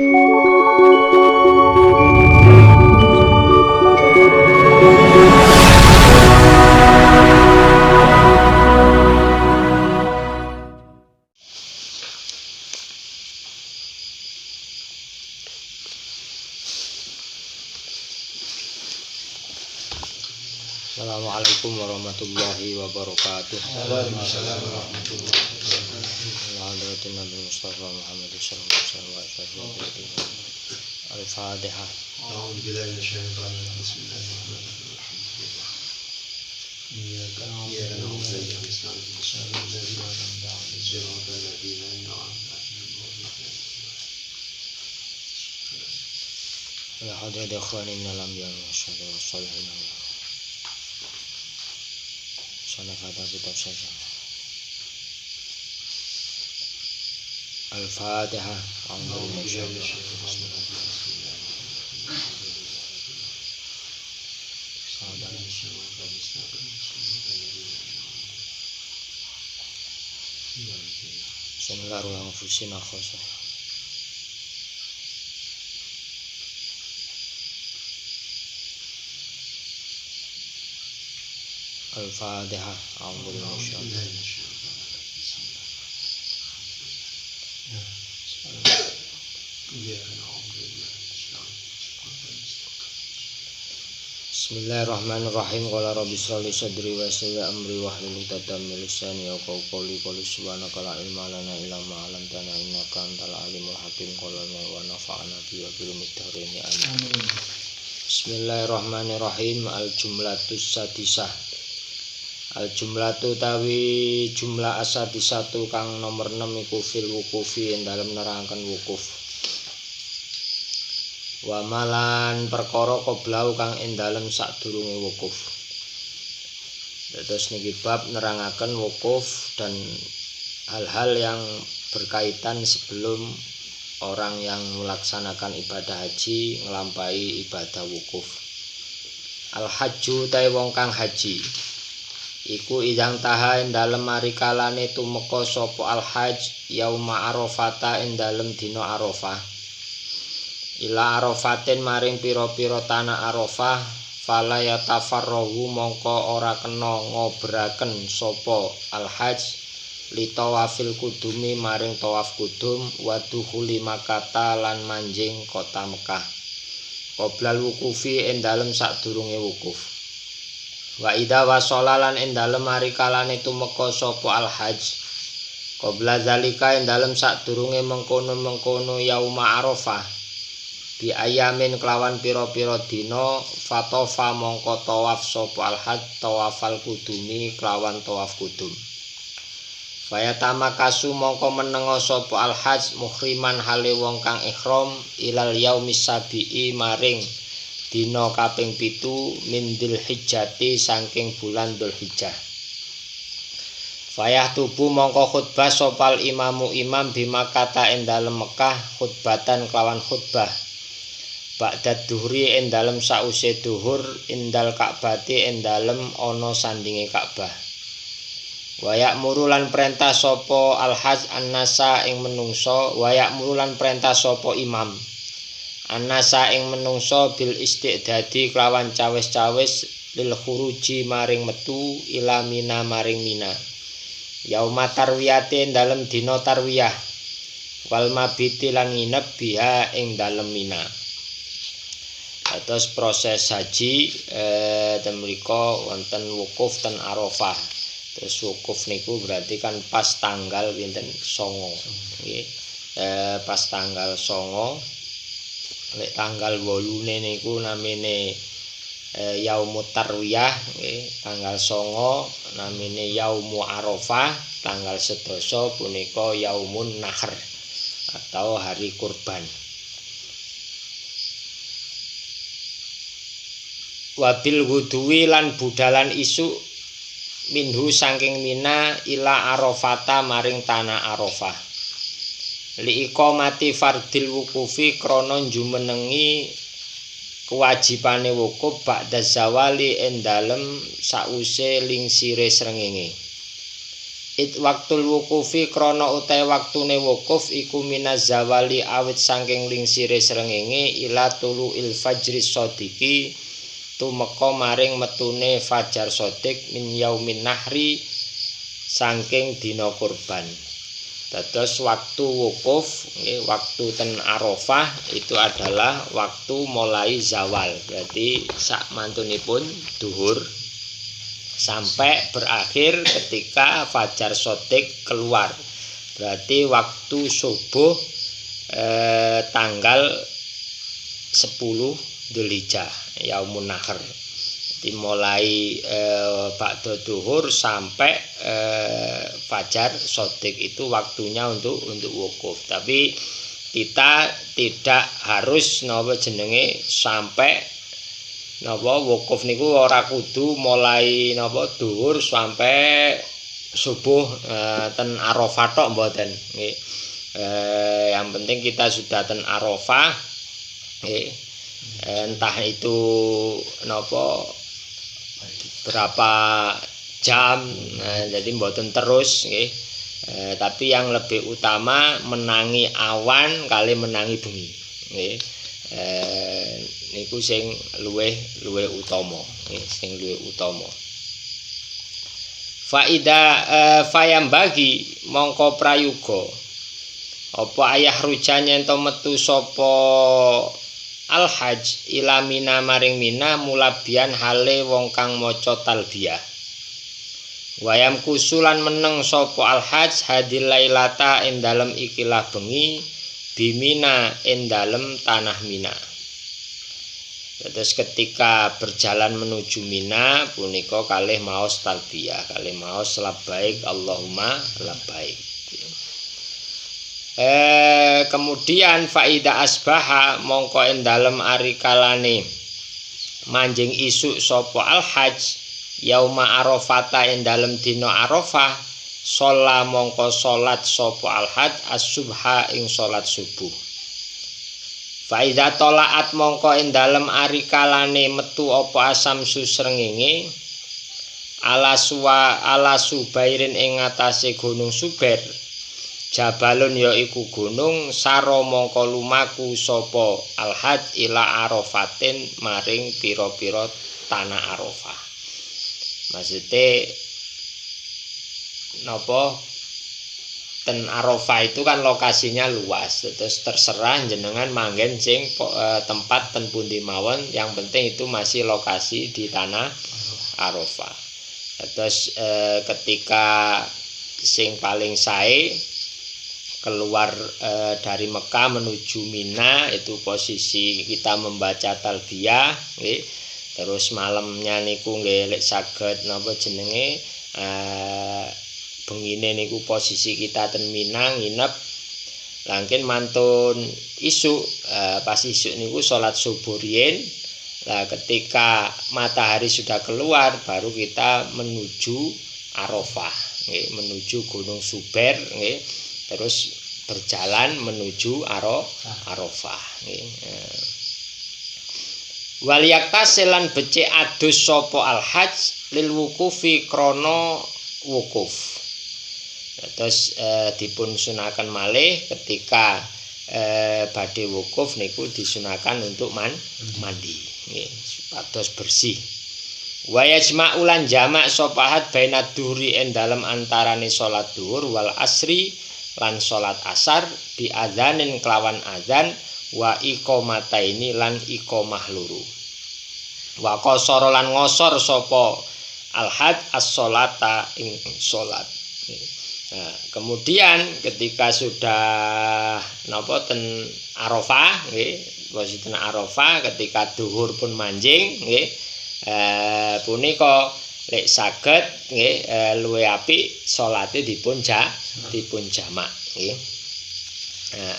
Assalamualaikum warahmatullahi wabarakatuh. Waalaikumsalam warahmatullahi wabarakatuh. Alhamdulillah Nabi Mustafa Muhammad sallallahu alaihi wasallam. Al-Fatihah. A'udzu billahi minasyaitonir rajim. Bismillahirrahmanirrahim. Iyyaka na'budu wa iyyaka nasta'in. Shiratal ladzina an'amta 'alaihim. Ya hadirin ikhwani minal anbiya wasyuhada wassalihin. Sana kata kitab saja. Al-Fatihah. Bismillahirrahmanirrahim. Al-Fatihah. Bismillahirrahmanirrahim. Qala rabbi shrah li sadri wa yassir li amri wahlul 'uqdatam min lisani yafqahu qawli. Subhanaka la ilma lana illa ma 'allamtana innaka antal alimul hakim. Qala wa nafa'ana bi wa bil mudharin amin. Bismillahirrahmanirrahim. Al-jumlatus sadisah. Al-jumlatu tawi jumlah asadisatu kang nomor 6 iku fil wukufi ing dalem nerangaken wukuf. Wa malan perkara qoblau kang ing dalem sadurunge wukuf. Terus niki bab nerangaken wukuf dan hal-hal yang berkaitan sebelum orang yang melaksanakan ibadah haji nglampahi ibadah wukuf. Al-hajju ta'i wong kang haji iku idang taha ing dalem marikalane tumeka sapa al-hajj yauma arafata ing dalem dina Arafah. Ila arafatin maring pira-pira tanah Arafah fala yatafarrahu mongko ora kena ngoberaken sapa al-hajj li tawafil kudumi maring tawaf kudum wa dukhuli Makkah lan manjing kota Mekah. Qoblal wukufi ing dalem sadurunge wukuf. Wa idza wasala lan ing dalem marikalane tumeka sapa al-hajj qabla zalika ing dalem sadurunge mengkono-mengkono yauma Arafah bi ayamin kelawan pira-pira dina fatofa mongko tawaf sapa al-hajj tawafal kudumi kelawan tawaf kudum. Fayatama kasu mongko menenga sapa al-hajj muhriman hale wong kang ihram ilal yaumis sabi'i maring dina kaping 7 min Dzulhijjati saking bulan Dzulhijjah. Fayah tubuh mongko khutbah sopal imamu imam bima kata ing dalem Mekah khutbatan kelawan khutbah. Ba'dad duhri ing dalem sause duhur indal Ka'bati ing dalem ana sandinge Ka'bah. Wayak murulan perintah sapa al-hajj an-nasa ing menungso wayak murulan perintah sapa imam anasa ing menungso bil istiqdadi kelawan cawis-cawis lil khuruji maring metu ila Mina maring Mina. Yauma tarwiyati dalem dina tarwiyah wal mabiti lan nginep biha ing dalem Mina. Terus proses haji ten mriko wonten wukuf ten Arafah. Terus wukuf niku berarti kan pas tanggal pinten 9 nggih. Pas tanggal 9 lek tanggal 8 niku namine yaumut tarwiyah nggih, tanggal 9 namine yaumu Arafah, tanggal 11 punika yaumun nahr atau hari kurban. Wabil wuduwi lan budalan isuk minhu saking Mina ila Arafata maring tanah Arafah. Li iqamati fardil wukufi krana jumenengi kewajibane wukuf ba'da zawali ing dalem sause lingsire srengenge. waktul wukufi krana utahe waktune wukuf iku minaz zawali awit saking lingsire srengenge ila tuluil fajri shadiqi tumeka maring metune fajar shadiq min yaumin nahri saking dina kurban. Dados waktu wukuf, waktu ten Arafah itu adalah waktu mulai zawal. Berarti sak mantunipun duhur sampai berakhir ketika fajar shadiq keluar. Berarti waktu subuh tanggal 10 Dzulhijjah yaumun nahr. Dimulai ba'da duhur sampai fajar shadiq itu waktunya untuk wukuf. Tapi kita tidak harus napa jenenge sampai napa wukuf niku ora kudu mulai napa duhur sampai subuh ten Arafah tok mboten nggih. Yang penting kita sudah ten Arafah nggih. Entah itu napa berapa jam, jadi mboten terus nggih. Tapi yang lebih utama menangi awan kali menangi bengi nggih. Niku sing luwih utama nggih, sing luwih utama. Faida fayam bagi mongko prayoga apa ayah rujanya ento metu sapa al-hajj ila mina maring mina mulabian hale wong kang maca talbiyah. Wayam kusulan meneng sapa al-hajj hadil lailata ing dalem ikilah bengi bimina ing dalem tanah Mina. Terus ketika berjalan menuju Mina punika kalih maos talbiyah, kalih maos labbaik Allahumma labbaik. Kemudian faida asbaha mongko ing dalem ari kalane manjing isuk sapa al-hajj yauma arafata ing dalem dina Arafah sholat mongko salat sapa al-hajj as-subha ing salat subuh. Faida tolaat mongko ing dalem ari kalane metu apa asam susrengenge ala subairin ing ngatasé gunung Subair. Jabalun ya iku gunung saro mongko lumaku sapa al-hajj ila Arafatin maring pira-pira tanah Arafah. Maksudnya napa ten Arafah itu kan lokasinya luas, terus terserah jenengan manggen sing tempat ten pundi mawon, yang penting itu masih lokasi di tanah Arafah. Terus ketika sing paling sae keluar dari Mekah menuju Mina itu posisi kita membaca talbiyah nggih. Terus malamnya niku nggih lek saged napa jenenge bengine niku posisi kita ten Mina nginep langkin mantun isuk pas isuk niku salat subuh riyin. Lah ketika matahari sudah keluar baru kita menuju Arafah nggih, menuju Gunung Subair nggih. Terus berjalan menuju Arafah nggih. Waliyaktaselan becik adus sapa al-hajj lil wukufi krana wukuf. Terus dipun sunaken malih ketika badhe wukuf niku disunahkan untuk mandi nggih, supados bersih. Wa yajma'u lan jamak sapa had baina dhuhri ing dalem antarane salat dhuhur wal asri lan salat asar bi adzanin kelawan adzan wa iqamataini lan iqamah loro. Wa qasara lan ngosor sapa al-hajj as-sholata ing salat. Nah, kemudian ketika sudah napa ten Arafah nggih, posisi ten Arafah ketika dhuhur pun manjing nggih, punika lek saged nggih luwih apik salate dipun jamak nggih.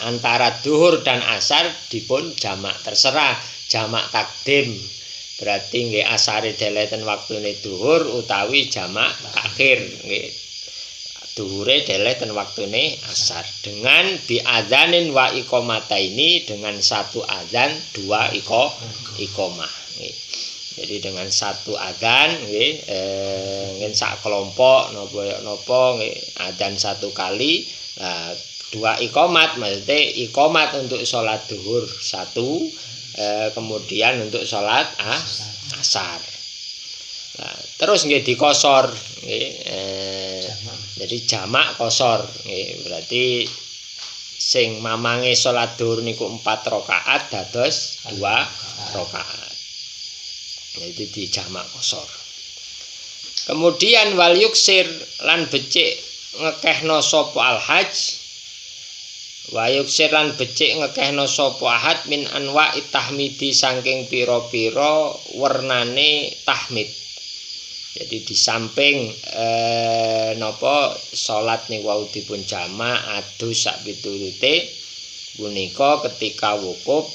Antara dhuhur dan asar dipun jamak, terserah jamak takdim. Berarti nggih asare deleten waktune dhuhur utawi jamak takhir nggih. Dhuhure deleten waktune asar dengan biadzanin wa iqamataini dengan satu adzan dua iqamah nggih. Jadi dengan satu adzan nggih ngen sak kelompok napa nggih adzan satu kali. Nah, dua iqamat maksudnya iqamat untuk sholat duhur satu, kemudian untuk sholat asar. Nah, terus nggih dikosor nggih jadi jamak kosor nggih berarti sing mamange sholat duhur niku 4 rakaat dados 2 rakaat. Jadi di jamak kosor. Kemudian wal yuksir lan becik ngekehno sapa al-hajj. Wa yuksir lan becik ngekehno sapa ahad min anwa tahmidi saking pira-pira wernane tahmid. Jadi di samping napa salat niku wau dipun jamak adus sak piturute punika ketika wukuf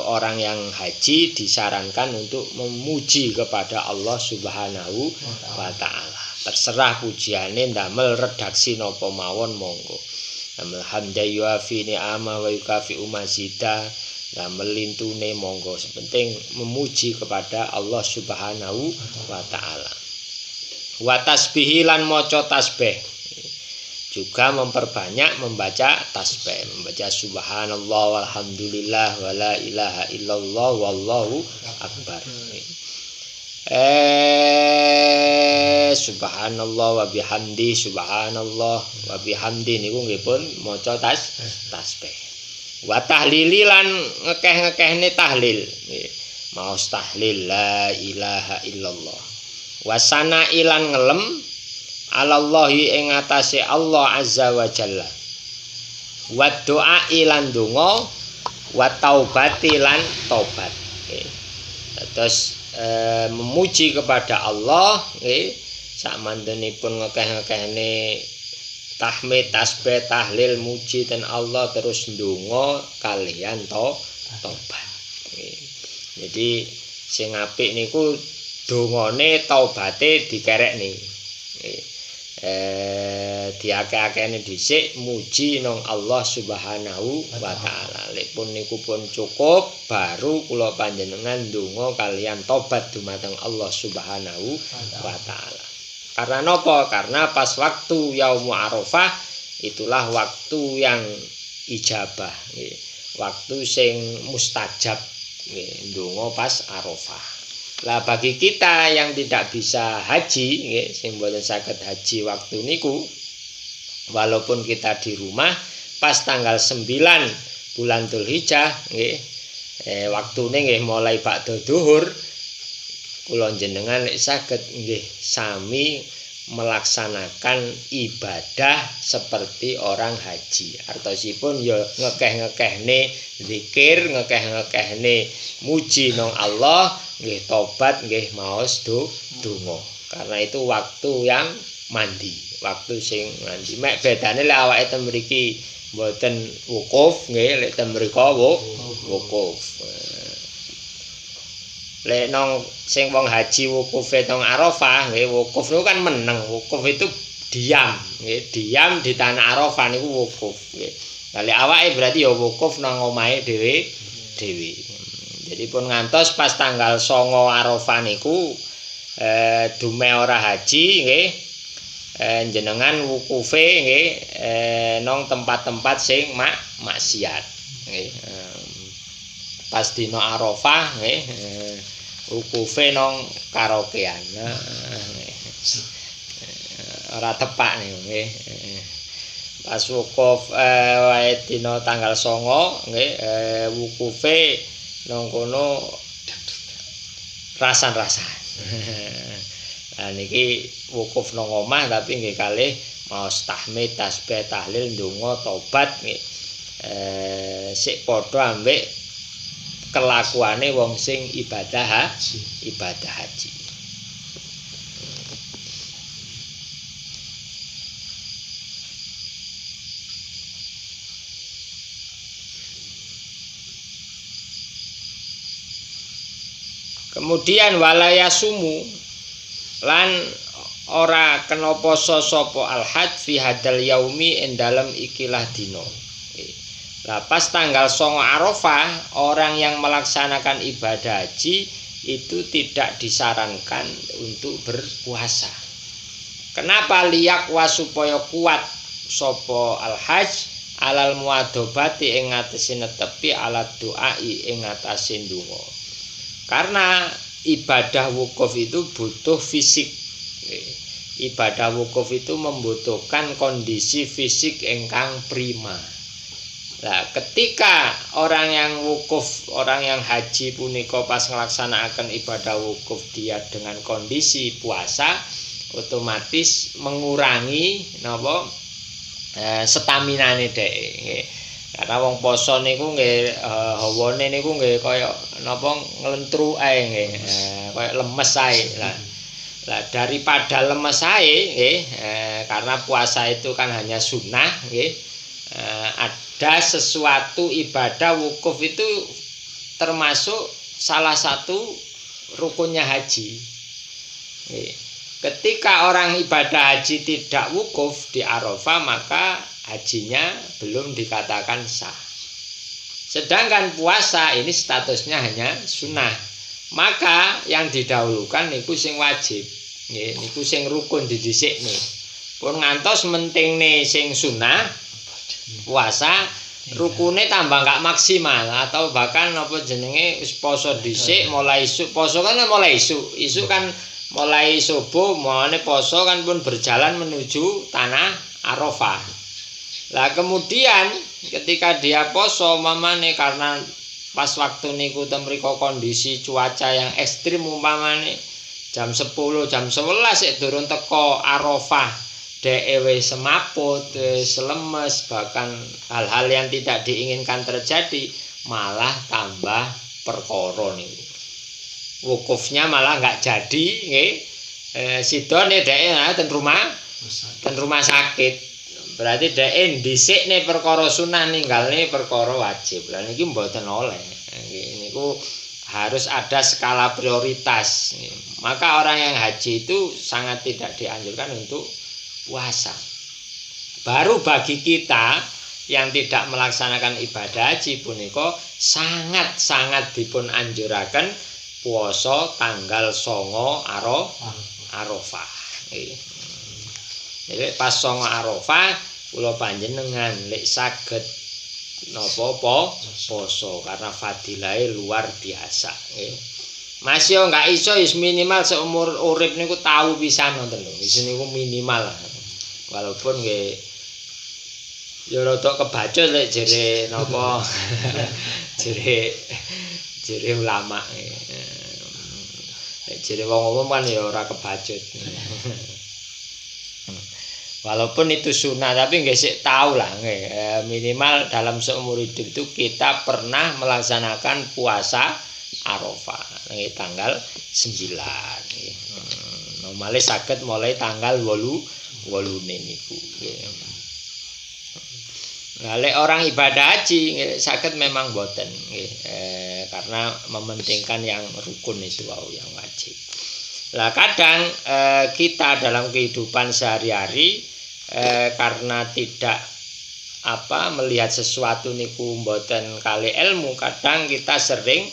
orang yang haji disarankan untuk memuji kepada Allah Subhanahu wa taala. Terserah pujiane ndamel redaksi napa mawon monggo. Damel hamda yuafi ni'ama wa yukafi umazida. Damel lintune monggo. Sepenting memuji kepada Allah Subhanahu wa taala. Wa tasbihi lan maca tasbih. Juga memperbanyak membaca tasbih, membaca subhanallah walhamdulillah wala ilaha illallah wallahu akbar. Subhanallah wa bihamdi subhanallah wa bihamdi niku nggih pun maca tasbih. Wa tahlili lan ngekeh-ngekehne tahlil. Maos tahlil la ilaha illallah. Wa sana'i lan ngelem alallahi ing atase Allah azza wa jalla. Wa doa lan donga wa taubati lan tobat. Terus memuji kepada Allah nggih sakmantenipun ngekeh-ngekehne tahmid tasbih tahlil muji ten Allah terus ndonga kalian tobat. Jadi sing apik niku dongane taubate dikerekne. Diakeh-akehne dhisik muji nang Allah Subhanahu wa taala. Lek pun niku pun cukup baru kula panjenengan ndonga kalian tobat dumateng Allah Subhanahu wa taala. Karena napa? Karena pas waktu Yaumul Arafah itulah waktu yang ijabah, waktu sing mustajab ndonga pas Arafah. Lah bagi kita yang tidak bisa haji nggih sing mboten saged haji waktu niku walaupun kita di rumah pas tanggal 9 bulan Dzulhijjah nggih waktune nggih mulai ba'da zuhur kula jenengan nek saged nggih sami melaksanakan ibadah seperti orang haji. Artosipun ya ngekeh-ngekehne zikir, ngekeh-ngekehne muji nang Allah, nggih tobat nggih maos donga. Karena itu waktu yang mandi, waktu sing mandi. Mek bedane lek awake ten mriki mboten wukuf nggih, lek ten mrika wukuf. Lek nang sing wong haji wukufe nang Arafah nggih wukuf niku kan meneng. Wukuf itu diam nggih, diam di tanah Arafah niku wukuf nggih. Lah lek awake berarti ya wukuf nang omahe dhewe. Jadi pun ngantos pas tanggal 9 Arafah niku dume ora haji nggih jenengan wukufe nggih nang tempat-tempat sing maksiat nggih. Pas dina Arafah nggih wukufe nang karaokean. Ora tepak niku nggih. Pas wukuf wae dina tanggal 9 nggih wukufe nang kono rasan-rasan. Nah niki wukuf nang omah tapi nggih kalih maos tahmid, tasbih, tahlil, ndonga, tobat nggih. Sik padha ambek kelakuane wong sing ibadah haji. Kemudian walayasumu lan ora kena poso sapa al-hajj fi hadal yaumi ing dalem ikilah dina. Lah pas tanggal 9 Arafah orang yang melaksanakan ibadah haji itu tidak disarankan untuk berpuasa. Kenapa? Liyaqwa supaya kuat sapa al-hajj alal muadobati ing ngatasi netepi alat doai ing ngatasi ndonga. Karena ibadah wukuf itu butuh fisik. Ibadah wukuf itu membutuhkan kondisi fisik ingkang prima. Nah, ketika orang yang wukuf, orang yang haji punika pas ngelaksanakan ibadah wukuf dia dengan kondisi puasa, otomatis mengurangi napa staminane dhek. Karena wong poso niku nggih hawane niku nggih kaya napa nglentru ae nggih, kaya lemes ae. Lah daripada lemes ae nggih, karena puasa itu kan hanya sunnah nggih. Ada sesuatu ibadah wukuf itu termasuk salah satu rukunnya haji. Ketika orang ibadah haji tidak wukuf di Arafah, maka hajinya belum dikatakan sah. Sedangkan puasa ini statusnya hanya sunnah. Maka yang didahulukan niku sing wajib, niku sing rukun didhisikne. Pun ngantos mentingne sing sunnah puasa rukune tambah gak maksimal atau bahkan apa jenenge wis poso dhisik mulai isuk. Poso kan mulai isuk kan mulai subuh mulane poso kan pun berjalan menuju tanah Arafah. Lah kemudian ketika dia poso mamane karena pas waktu niku temriko kondisi cuaca yang ekstrim umpamane jam 10 jam 11 durung teko Arafah. Dewe semaput, selemes, bahkan hal-hal yang tidak diinginkan terjadi malah tambah perkara niku. Wukufnya malah nggak jadi, nggih. Sidone dhek ten rumah sakit. Berarti dhek dhisikne perkara sunah ninggalne perkara wajib. Lah niki mboten oleh. Nggih niku harus ada skala prioritas. Maka orang yang haji itu sangat tidak dianjurkan untuk puasa. Baru bagi kita yang tidak melaksanakan ibadah haji punika sangat-sangat dipun anjuraken puasa tanggal 9 Arafah. Jadi pas 9 Arafah kula panjenengan lek saged napa poso karena fadilahe luar biasa nggih. Mas yo enggak iso wis minimal seumur urip niku tahu pisan wonten lho. Wis niku minimal. Walaupun nggih ya rada kebacut lek jere napa jere ulama. Lek jere wong umum kan ya ora kebacut. Walaupun itu sunnah tapi nggih sik tahu lah nggih. Minimal dalam seumur hidup itu kita pernah melaksanakan puasa Arafah nggih tanggal 9 nggih. Normale saged mulai tanggal 8 niku nggih. Nah, lek orang ibadah haji saged memang boten nggih. Karena mementingkan yang rukun itu yang wajib. Lah kadang kita dalam kehidupan sehari-hari karena tidak melihat sesuatu niku mboten kali ilmu, kadang kita sering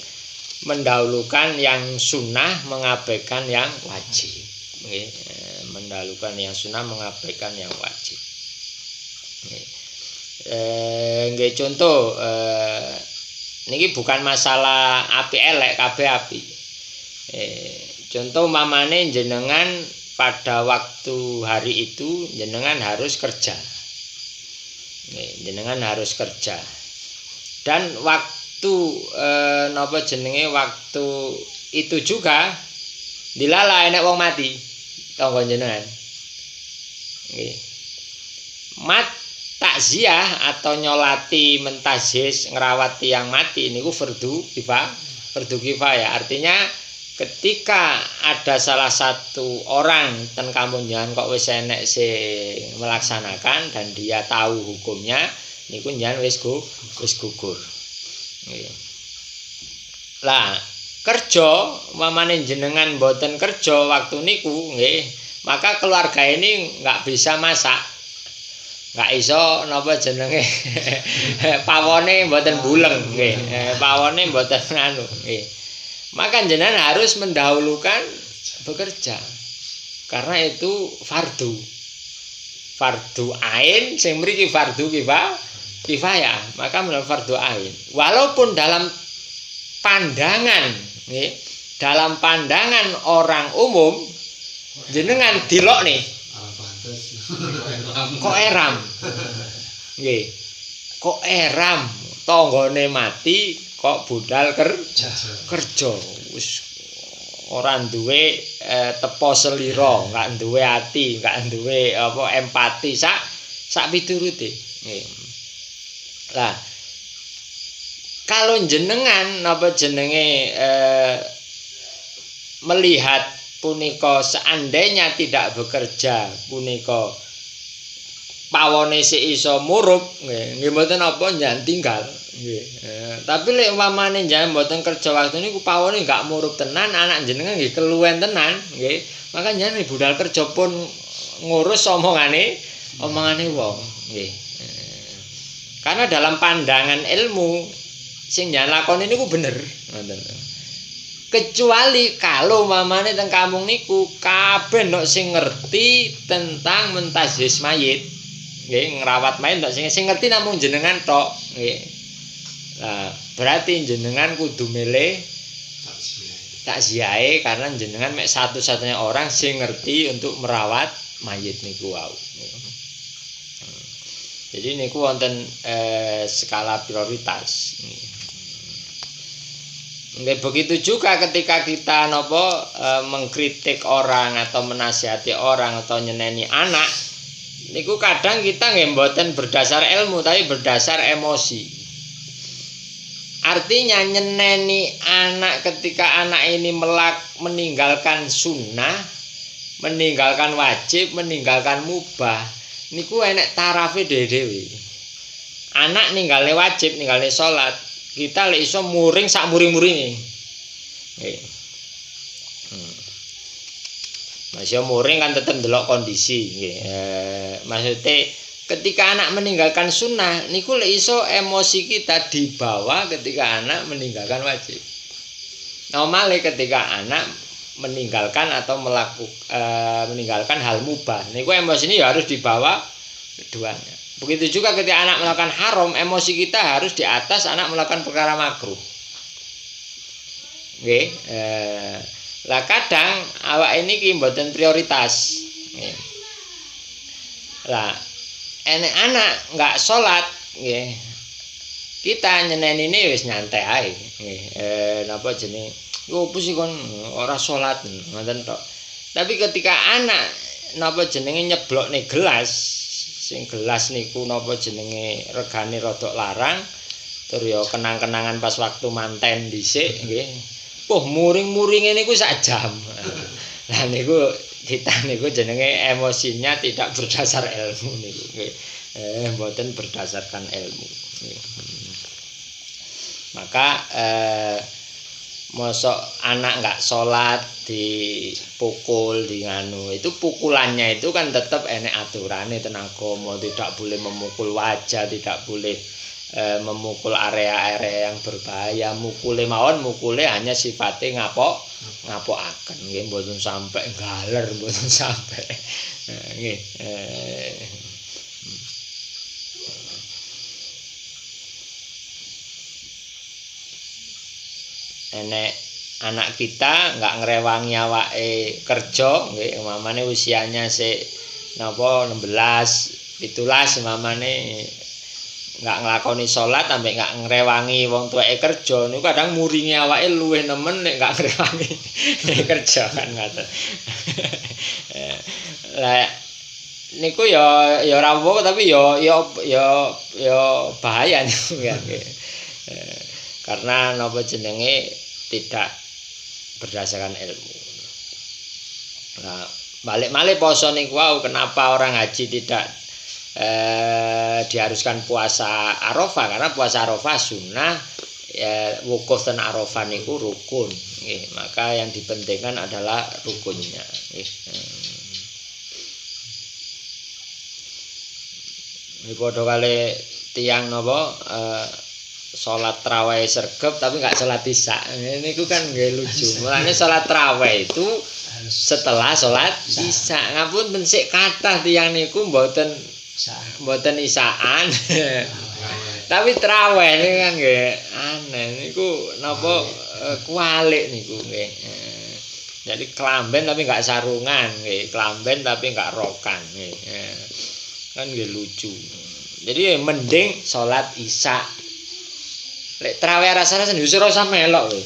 mendahulukan yang sunnah mengabaikan yang wajib. Mendahulukan yang sunnah mengabaikan yang wajib. Nggih contoh niki bukan masalah api elek kabeh api. Contoh mamane jenengan pada waktu hari itu jenengan harus kerja. Jenengan harus kerja. Dan waktu napa jenenge waktu itu juga dilala enek wong mati. Tangga jenengan. Nggih. Mat takziah atau nyolati mentazis ngrawat tiang mati niku fardu kifayah. Artinya ketika ada salah satu orang ten kampung jangan kok wis enek sing melaksanakan dan dia tahu hukumnya niku jangan wis gugur. Nggih. Lah kerja mamane jenengan mboten kerja waktu niku nggih, maka keluarga ini nggak bisa masak. Nggak iso napa jenenge pawone mboten buleng nggih. Pawone mboten anu nggih. maka jenengan harus mendahulukan bekerja. Karena itu fardu ain sing mriki fardu kifayah, maka menurut fardu ain. Walaupun dalam pandangan orang umum jenengan dilok nih kok eram nggih, kok eram tanggane mati kok budal kerja wis ora duwe tepo selira, enggak duwe ati, enggak duwe empati sak piturute nggih. Lah kalau jenengan melihat punika seandainya tidak bekerja punika pawone sik iso murup nggih mboten apa njan tinggal nggih. Tapi lek umpamane njan mboten kerja waktu niku pawone enggak murup tenan, anak jenengan nggih keluwen tenan nggih. Maka njan budal kerja pun ngurus omongane wong nggih. Karena dalam pandangan ilmu sing njan lakoni niku bener ngoten. Kecuali kalau mamane teng kampung niku kabeh ndok sing ngerti tentang mentazis mayit. Nggih, ngrawat mayit ndok sing ngerti namung jenengan tok, nggih. Nah, berarti jenengan kudu milih takziahe karena jenengan mek satu-satunya orang sing ngerti untuk merawat mayit niku wau. Jadi niku wonten skala prioritas. Begitu juga ketika kita mengkritik orang atau menasihati orang atau nyeneni anak, niku kadang kita nggih mboten berdasar ilmu tapi berdasar emosi. Artinya nyeneni anak ketika anak ini meninggalkan sunnah, meninggalkan wajib, meninggalkan mubah, niku enek tarafe dhewe-dhewe. Anak ninggalne wajib, ninggalne salat, kita lek iso muring sak muring-muringe. Nggih. Masih muring kan tetap ndelok kondisi nggih. Maksudnya ketika anak meninggalkan sunnah niku lek iso emosi kita dibawa ketika anak meninggalkan wajib. Normale ketika anak meninggalkan atau meninggalkan hal mubah niku emosi ini harus dibawa keduanya. Begitu juga ketika anak melakukan haram, emosi kita harus di atas anak melakukan perkara makruh. Nggih, lah kadang awak ini ki mboten prioritas. Nggih. Lah enek anak enggak salat, nggih. Kita nyenenine wis nyantai ae. Nggih, napa jenenge? Yo opo sih kon ora salat ngoten tok. Tapi ketika anak napa jenenge nyeblokne gelas sing gelas niku napa jenenge regane rodok larang tur ya kenang-kenangan pas waktu manten dhisik nggih. Muring-muringe niku sak jam. Lah niku kita niku jenenge emosinya tidak berdasar ilmu niku nggih. Mboten berdasarkan ilmu. Maka mosok anak enggak sholat dipukul di nganu itu pukulannya itu kan tetap enek aturannya ten agama, tidak boleh memukul wajah, tidak boleh memukul area-area yang berbahaya. Mukule hanya sifatnya ngapokaken nggih, mboten sampai galer, mboten sampai nggih. Enek anak kita nggak ngerewangi awake kerja nggih, mamane usianya sik napa 16 17 mamane nggak nglakoni salat sampai nggak ngrewangi wong tuweke kerja niku kadang muringi awake luwih nemen nek nggak ngrewangi kerja kan ngoten. Lah niku ya ora apa tapi ya bahaya niku ya. Karena napa jenenge tidak berdasarkan ilmu. Nah, balik-balik poso niku wau kenapa orang haji tidak diharuskan puasa Arafah, karena puasa Arafah sunnah, wukuf ten Arafah niku rukun. Nggih, maka yang dipentingkan adalah rukunnya. Nggih. Ini padha kali tiyang napa salat tarawih sregep tapi nggak salat isya. Niku kan nggih lucu. Mulane salat tarawih itu setelah salat isya. Ngapunten sik kathah tiyang niku mboten isaan. Tapi tarawih niku kan nggih aneh niku napa kualik niku nggih. Jadi kelamben tapi nggak sarungan, nggih. Kelamben tapi nggak rokan, nggih. Kan nggih lucu. Jadi mending salat isya. Lek tarawih rasane sendiri ora usah melok lho.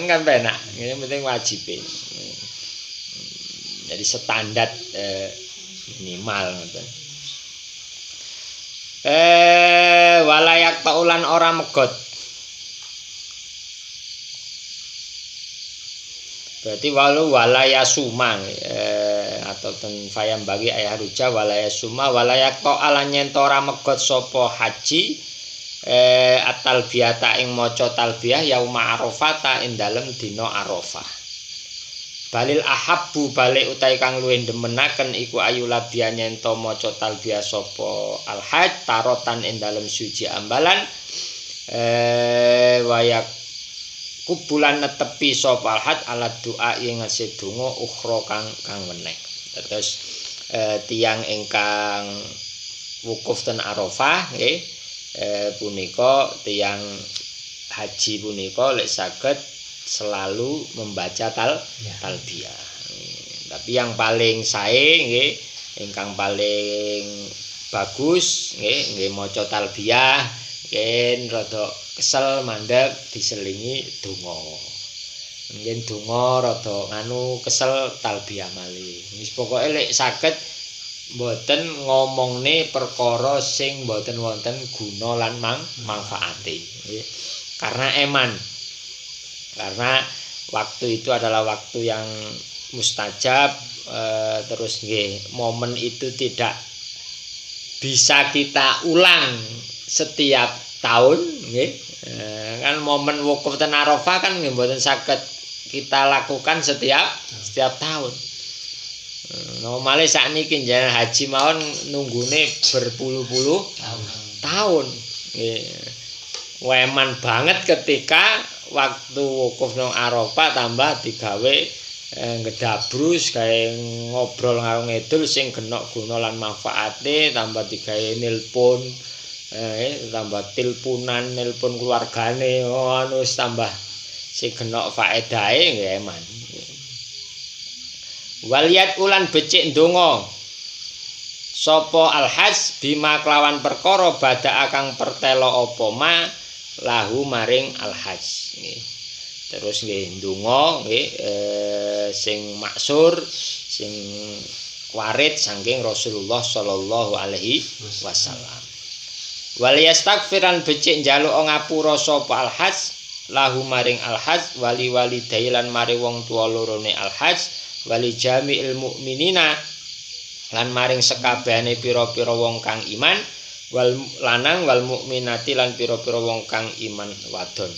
Kan penak. Yang penting wajib. Jadi standar minimal ngoten. Walayak taulan ora megot. Berarti walayasuma atau ten fayam bagi ayah ruja walayasuma walayak ta'alan nyento ora megot sapa haji at-talbiyata ing maca talbiyah yauma arafata ing dalem dina arafah. Balil ahabbu balik utai kang luwih demenaken iku ayu labiya nyento maca talbiyah sapa al-hajj tarotan ing dalem suci ambalan wayak kubulan netepi sapa al-hajj alat doa ing ngase donga ukhra kang weneh. Terus tiyang ingkang wukuf ten Arafah nggih punika tiyang haji punika lek saged selalu membaca talbiyah. Tapi yang paling sae nggih ingkang paling bagus nggih maca talbiyah yen rada kesel mandeg diselingi donga. Yen donga rada nganu kesel talbiyah malih. Wis pokoke lek saged mboten ngomongne perkara sing mboten wonten guna lan manfaate. Karena eman. Karena waktu itu adalah waktu yang mustajab terus nggih momen itu tidak bisa kita ulang setiap tahun nggih. Kan momen wukuf ten Arafah kan nggih mboten saged kita lakukan setiap tahun. Normale sakniki njenengan haji mawon nunggune berpuluh-puluh tahun. Nggih. Weman banget ketika waktu wukuf nang Arafah tambah digawe ngedabrus gawe ngobrol karo ngidul sing genok guna lan manfaate tambah digawe nelpon tambah nelpon keluargane anu tambah sing genok faedahe nggih eman. Waliyat ulan becik ndonga sapa al-hajj bima kelawan perkara badha akang pertelo apa ma lahu maring al-hajj nggih. Terus nggih ndonga nggih sing maksur sing warid saking Rasulullah sallallahu alaihi wasallam. Wal yastaghfiran becik njaluk ngapura sapa al-hajj lahu maring al-hajj wali dailan maring wong tuwa lorone al-hajj wali jami'il mukminina lan maring sekabehane pira-pira wong kang iman wal lanang wal mukminati lan pira-pira wong kang iman wadon.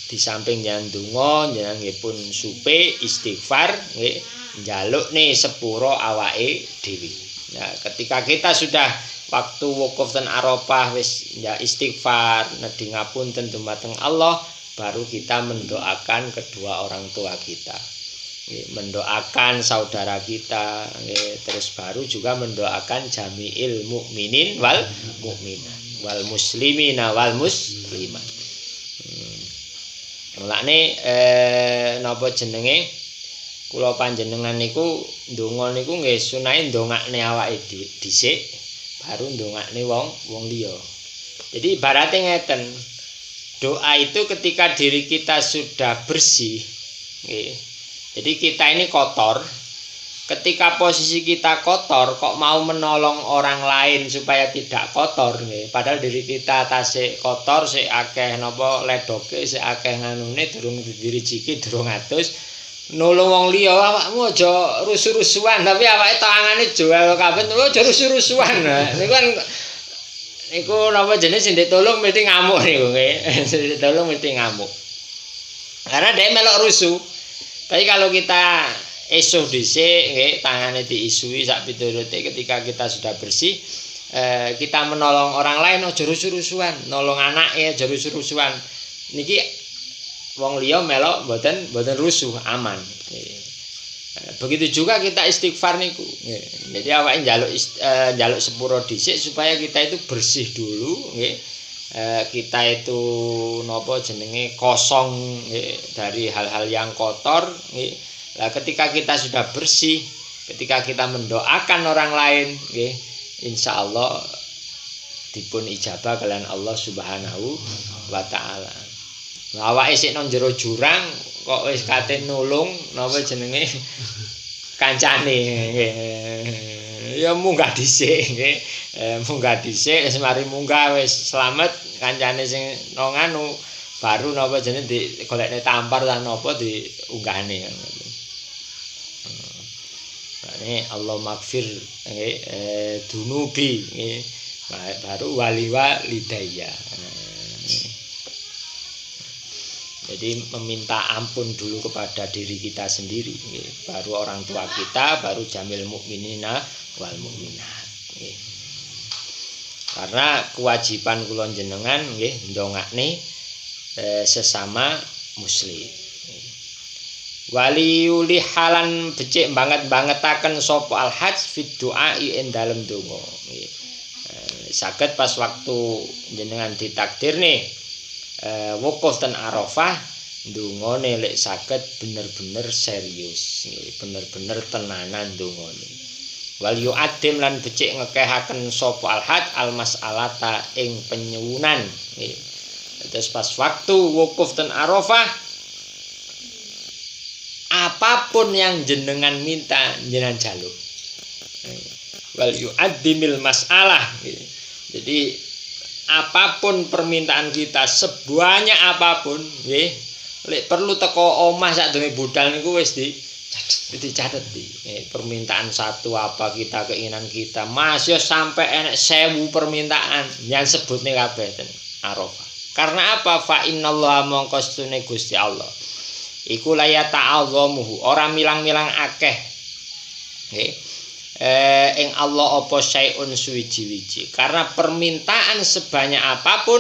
Di samping nyandonga njenenganipun supe istighfar nggih njaluk nih sepuro awake dhewe. Nah, ketika kita sudah waktu wukuf ten Arafah wis ya istighfar nedhi ngapunten dumateng Allah baru kita mendoakan kedua orang tua kita. Mendoakan saudara kita terus baru juga mendoakan jami'il mukminin wal mukminat wal muslimina wal muslimat. Mulane napa jenenge kula panjenengan niku ndonga niku nggih sunahe ndongakne awake dhisik baru ndongakne wong liya. Jadi ibaratnya ngeten, doa itu ketika diri kita sudah bersih nggih. Jadi kita ini kotor. Ketika posisi kita kotor kok mau menolong orang lain supaya tidak kotor nggih. Padahal diri kita tasik kotor sik akeh napa ledoke sik akeh nganune durung dirijiki durung atus. Nulung wong liya awakmu aja rusuh-rusuhan tapi awake tangane jual kabeh aja rusuh-rusuhan. Niku kan niku napa jenenge sing ditolong mesti ngamuk niku nggih. Sing ditolong mesti ngamuk. Karena dia melok rusuh. Tapi kalau kita esuh dhisik nggih tangane diisui sak piturute ketika kita sudah bersih kita menolong orang lain aja rusuh-rusuhan, nolong anake aja rusuh-rusuhan. Niki wong liya melok mboten rusuh, aman. Begitu juga kita istighfar niku. Jadi awake njaluk sepuro dhisik supaya kita itu bersih dulu, nggih. Kita itu napa jenenge kosong dari hal-hal yang kotor, nggih. Lah ketika kita sudah bersih, ketika kita mendoakan orang lain, nggih, insyaallah dipun ijabah kalian Allah Subhanahu wa taala. Awake sik nang jero jurang kok wis kate nulung napa jenenge kancane ya munggah dhisik nggih munggah dhisik wis mari munggah wis slamet kancane sing nang anu baru napa jenenge digolekne tampar lan napa diunggahne ini Allah magfir dunubi baru waliwa lidaya. Jadi meminta ampun dulu kepada diri kita sendiri, baru orang tua kita, baru jamil mukminina wal mukminat. Karena kewajiban kula jenengan nggih ndongakne sesama muslim. Waliuli halan becik banget-bangetaken sapa al-hajj fid du'ai ing dalem donga. Saged pas waktu jenengan ditakdirne wukuf ten Arafah ndongane lek saged bener-bener serius, bener-bener tenanan ndongane. Wal yu'addim lan becik ngekehaken sapa al-hajj al-mas'alata ing penyuwunan. Terus pas waktu wukuf ten Arafah apapun yang jenengan minta jenengan jaluk. Wal yu'addimil mas'alah. Jadi apapun permintaan kita, sebanyak apapun, nggih, lek perlu teko omah sakdurunge budal niku wis dicatet permintaan satu apa kita keinginan kita. Mas yo sampai enek 1000 permintaan yang sebutne kabeh ten Arafah. Karena apa? Fa innallaha mongko stune Gusti Allah. Iku la ya ta'azzamuhu, ora milang-milang akeh. Nggih. Ing Allah apa syai'un suwiji-wiji. Karena permintaan sebanyak apapun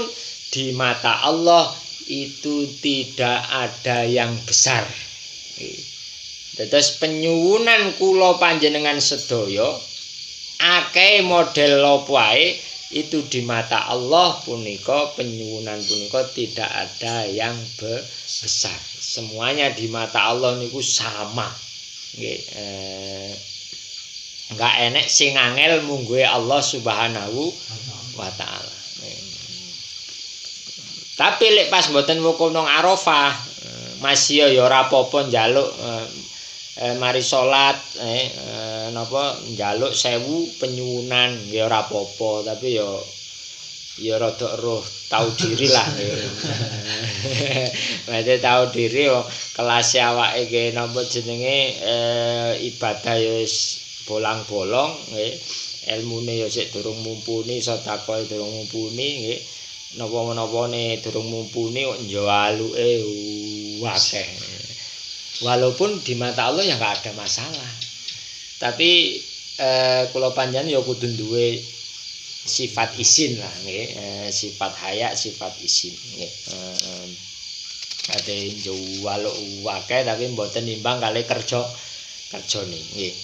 di mata Allah itu tidak ada yang besar. Terus penyuwunan kula panjenengan sedaya akeh model apa wae itu di mata Allah punika penyuwunan punika tidak ada yang besar. Semuanya di mata Allah niku sama. Nggih, enggak enek sing angel mungguhe Allah Subhanahu wa taala. Tapi lek pas mboten wukuf nang Arafah, masih ya ora apa-apa njaluk mari salat napa njaluk 1000 penyuwunan ya ora apa-apa, tapi ya rada roh tahu diri lah. Berarti tahu diri kelas awake ge napa jenenge ibadah ya bolang-bolong nggih, ilmune ya sik durung mumpuni, sedekah durung mumpuni nggih. Napa-napane durung mumpuni kok njaluke akeh. Walaupun di mata Allah ya enggak ada masalah. Tapi kula panjenengan ya kudu duwe sifat izin lah nggih, sifat haya, sifat izin nggih. Ate njaluk akeh tapi mboten nimbang kali kerjane nggih.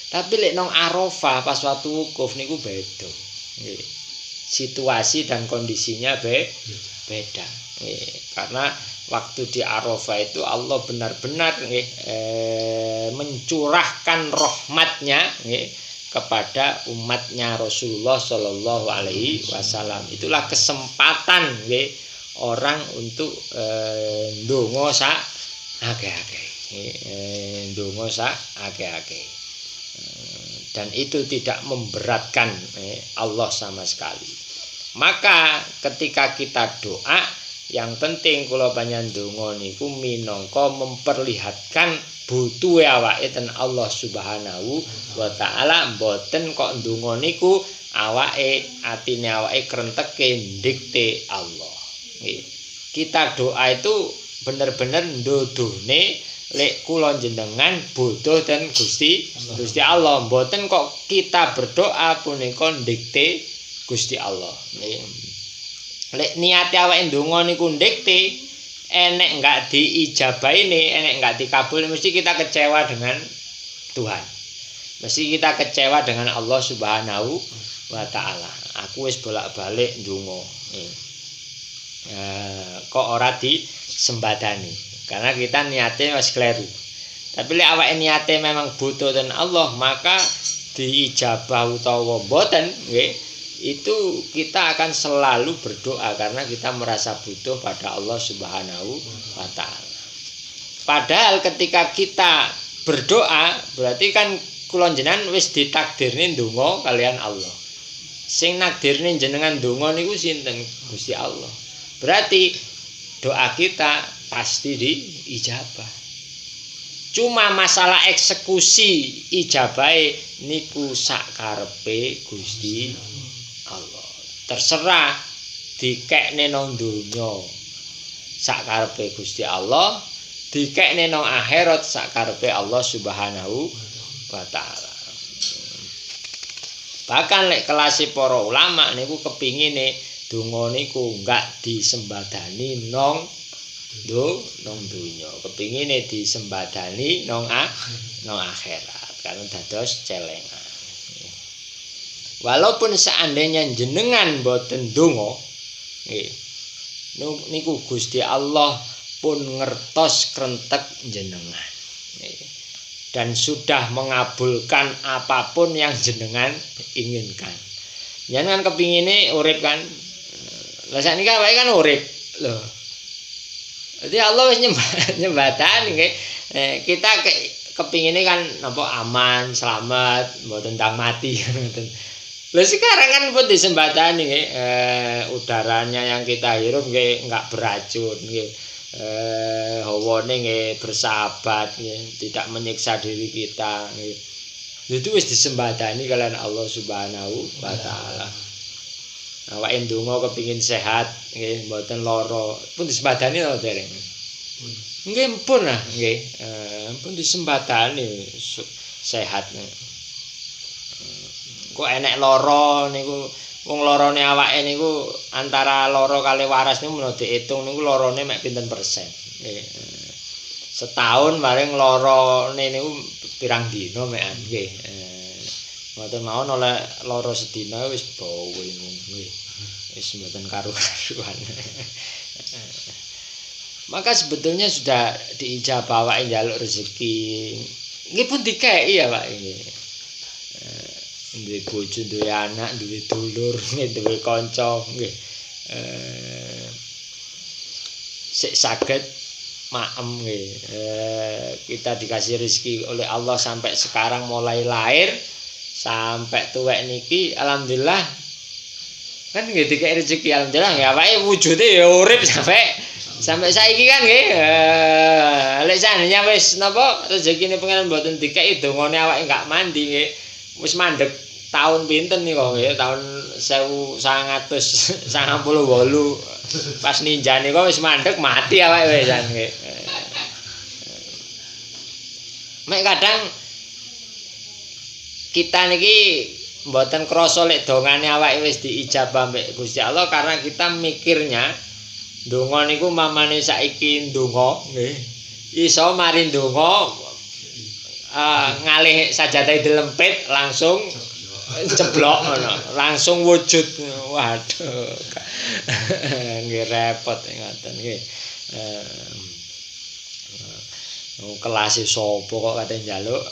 Tapi lek nang Arafah pas waktu wukuf niku beda. Nggih. Situasi dan kondisinya beda. Nggih. Karena waktu di Arafah itu Allah benar-benar nggih mencurahkan rahmatnya nggih kepada umatnya Rasulullah Shallallahu Alaihi Wasallam. Itulah kesempatan nggih orang untuk ndonga sak akeh-akeh. Ndonga sak akeh-akeh. Dan itu tidak memberatkan Allah sama sekali. Maka ketika kita doa, yang penting kula panjenengan ndonga niku minangka memperlihatkan butuhe awake ten Allah Subhanahu wa taala, mboten kok ndonga niku awake atine awake krenteke ndikte Allah. Kita doa itu bener-bener ndodohne lek kula jenengan butuh ten Gusti Allah. Mboten kok kita berdoa punika ndikte Gusti Allah. Lek niate awake ndonga niku ndikte enek enggak diijabaine, enek enggak dikabul, mesti kita kecewa dengan Tuhan. Mesti kita kecewa dengan Allah Subhanahu wa taala. Aku wis bolak-balik ndonga. Kok ora disembadani. Karena kita niatnya wis kleru. Tapi lek awake niate memang butuh dan Allah, maka diijabah utawa boten nggih, itu kita akan selalu berdoa karena kita merasa butuh pada Allah Subhanahu wa taala. Padahal ketika kita berdoa berarti kan kula jenengan wis ditakdirne ndonga kalian Allah. Sing nakdirne jenengan ndonga niku sinten? Gusti Allah. Berarti doa kita pasti diijabah. Cuma masalah eksekusi ijabahe niku sakarepe Gusti Allah. Terserah dikekne nang donya sakarepe Gusti Allah, dikekne nang akhirat sakarepe Allah Subhanahu wa taala. Bahkan lek kelas para ulama niku kepingine donga niku enggak disembadani nang donya. Kepingine disembadani nang akhirat karena dados celengan. Walaupun seandainya jenengan boten donga, niku Gusti Allah pun ngertos krentek jenengan. Dan sudah mengabulkan apapun yang jenengan inginkan. Jenengan kepingine urip kan. Lah sakniki awake kan urip. Lho. Jadi Allah wis nyembadani nggih. Kita kepingine kan napa aman, selamat, mboten tentang mati ngoten. Lah sekarang kan pun disembadani nggih, udaranya yang kita hirup nggih enggak beracun nggih. Hawane nggih bersahabat nggih, tidak menyiksa diri kita nggih. Itu wis disembadani kalian Allah Subhanahu wa taala. Awake ndonga kepingin sehat nggih, mboten lara, pun disembadani to dereng. Nggih pun lah nggih, pun disembadani sehat. Kok enek lara niku wong larane awake niku antara lara kali waras niku menawa diitung niku larane mek pinten persen. Nggih. Setahun bareng larane niku pirang dina mekan nggih. Mboten mawon oleh lara sedina wis bawa nggih. Wis mboten karu-karuan. Maka sebetulnya sudah diijabah awake njaluk rezeki. Nggih pun dikeki ya Pak nggih. Duwe bojo, duwe anak, duwe dulur, duwe kanca nggih. Sik saged maem nggih. Kita dikasih rezeki oleh Allah sampai sekarang mulai lahir sampai tuwek niki alhamdulillah kan nggih dikek rezeki alhamdulillah nggih awake wujude ya urip sampai saiki kan nggih. Lek sanenya wis napa rezekine pengen mboten dikeki dongane awake enggak mandi nggih. Wis mandeg tahun pinten nih kok nggih, tahun 1998 pas ninja niku wis mandeg mati awake wis nggih. Mek kadang kita niki mboten krasa lek dongane awake wis diijabah mbek Gusti Allah karena kita mikirnya donga niku mamane saiki ndonga nggih. Iso mari ndonga ngalih sajadahe dilempit langsung ceblok ngono, langsung wujud. Waduh. Nggih repot ngoten nggih. Kelas sapa kok kate njaluk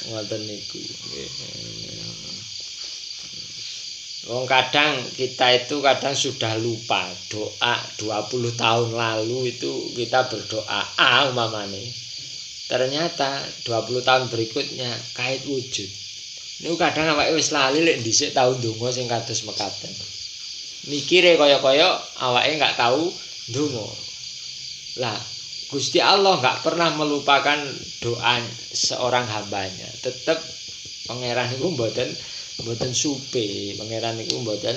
ngoten niku nggih. Wong kadang kita itu kadang sudah lupa doa 20 tahun lalu itu kita berdoa umpamane. Ternyata 20 tahun berikutnya kait wujud. Niku kadang awake wis lali lek dhisik tau ndonga sing kados mekaten. Mikire kaya-kaya awake enggak tahu ndonga. Lah, Gusti Allah enggak pernah melupakan doa seorang hambanya. Tetep pangeran niku mboten supe, pangeran niku mboten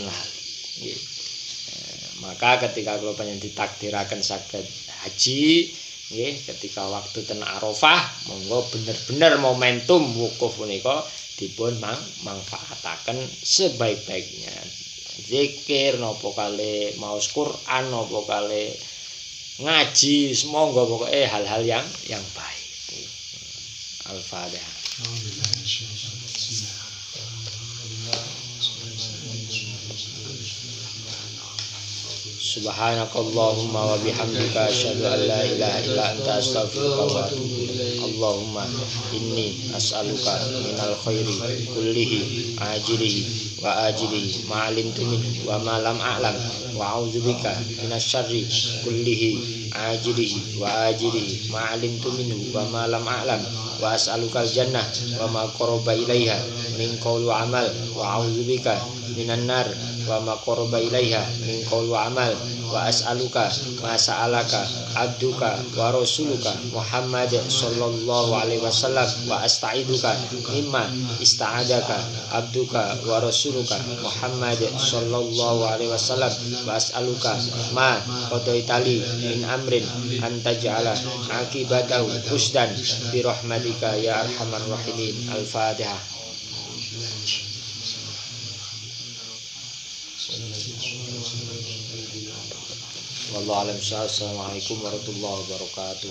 lali. Nggih. Maka ketika kula panjenengan ditakdiraken saged haji nggih ketika waktu ten Arafah monggo bener-bener momentum wukuf punika dipun manfaataken sebaik-baiknya. Zikir napa kali maos Quran napa kali ngaji semoga pokoknya hal-hal yang baik. Al-Fatihah. Subhanakallahumma wa bihamdika asyhadu an la ilaha illa anta astaghfiruka wa atubu ilaik. Allahumma inni as'aluka minal khairi kullihi ajilihi wa ajilihi ma 'alimtu minhu wa ma lam a'lam wa a'udzubika minasyarri kullihi ajilihi wa ajilihi ma 'alimtu minhu wa ma lam a'lam wa as'alukal jannah wa ma qaraba ilaiha min qauli wa amal wa a'udzubika minan nar wa ma qaraba ilaiha min qauli wa amal wa as'aluka ma sa'alaka abduka wa rasuluka Muhammad sallallahu alaihi wasallam wa asta'iduka mimma ista'adaka abduka wa rasuluka Muhammad sallallahu alaihi wasallam wa as'aluka ma qadaitali min amrin antaj'ala akibatahu husdan bi rahmatika ya arhamar rahimin. Al-Fatihah. Wallahu a'lam. Assalamualaikum warahmatullahi wabarakatuh.